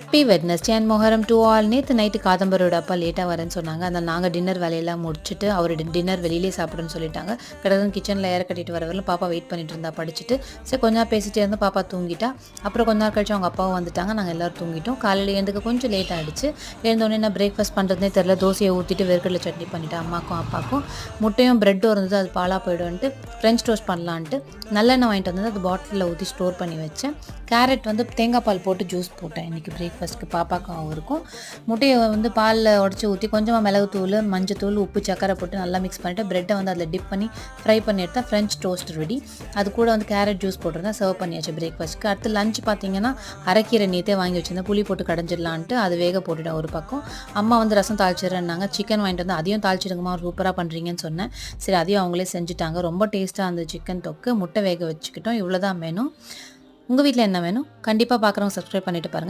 Happy Wednesday and Muharram to all. நேற்று night காதம்பரோட அப்பா லேட்டாக வரேன்னு சொன்னாங்க. அதனால் நாங்கள் டின்னர் வேலையெல்லாம் முடிச்சுட்டு அவர் டின்னர் வெளியிலே சாப்பிடுன்னு சொல்லிட்டாங்க. கடற்கரை கிச்சனில் ஏற கட்டிட்டு வரவரையும் பாப்பா வெயிட் பண்ணிட்டு இருந்தா படிச்சுட்டு. சரி கொஞ்ச நேரம் பேசிட்டே இருந்து பாப்பா தூங்கிட்டா. அப்புறம் கொஞ்ச நேரம் கழிச்சு அவங்க அப்பாவும் வந்துட்டாங்க. நாங்கள் எல்லோரும் தூங்கிட்டோம். காலையில் எழுந்துக்க கொஞ்சம் லேட் ஆகிடுச்சு. எழுந்தோடனே என்ன பிரேக்ஃபாஸ்ட் பண்ணுறதுனே தெரில. தோசையை ஊற்றிட்டு வேர்க்கடலை சட்னி பண்ணிவிட்டேன் அம்மாக்கும் அப்பாவுக்கும். முட்டையும் ப்ரெட்டும் இருந்தது, அது பாலாக போய்டுன்ட்டு ஃப்ரெஞ்ச் டோஸ்ட் பண்ணலான்ட்டு நல்லெண்ணெய் வாங்கிட்டு வந்தது, அது பாட்டிலில் ஊற்றி ஸ்டோர் பண்ணி வச்சேன். கேரட் வந்து தேங்காய் பால் போட்டு ஜூஸ் போட்டேன் இன்றைக்கி பிரேக்ஃபாஸ்ட்டுக்கு பாப்பாக்கும் அவருக்கும். முட்டையை வந்து பாலில் உடச்சி ஊற்றி கொஞ்சமாக மிளகுத்தூள், மஞ்சத்தூள், உப்பு, சக்கரை போட்டு நல்லா மிக்ஸ் பண்ணிவிட்டு ப்ரெட்டை வந்து அதில் டிப் பண்ணி ஃப்ரை பண்ணி எடுத்தால் ஃப்ரெஞ்ச் டோஸ்ட் ரெடி. அது கூட வந்து கேரட் ஜூஸ் போட்டுருந்தேன், சர்வ் பண்ணியாச்சு பிரேக்ஃபாஸ்ட்டுக்கு. அடுத்து லஞ்ச் பார்த்தீங்கன்னா அரைக்கீரை நீத்தே வாங்கி வச்சுருந்தேன், புளி போட்டு கடைஞ்சிடலான்ட்டு அது வேக போட்டுட்டேன் ஒரு பக்கம். அம்மா வந்து ரசம் தாளிச்சிடுறேன்னாங்க. சிக்கன் வாங்கிட்டு வந்து அதையும் தாளிச்சிடுங்கம்மா சூப்பராக பண்ணுறீங்கன்னு சொன்னேன். சரி அதையும் அவங்களே செஞ்சுட்டாங்க. ரொம்ப டேஸ்ட்டாக அந்த சிக்கன் தொக்கு. முட்டை வேக வச்சுக்கிட்டோம். இவ்வளோதான் வேணும். உங்கள் வீட்டில் என்ன வேணும்? கண்டிப்பாக பார்க்குறவங்க சப்ஸ்கிரைப் பண்ணிவிட்டு பாருங்கள்.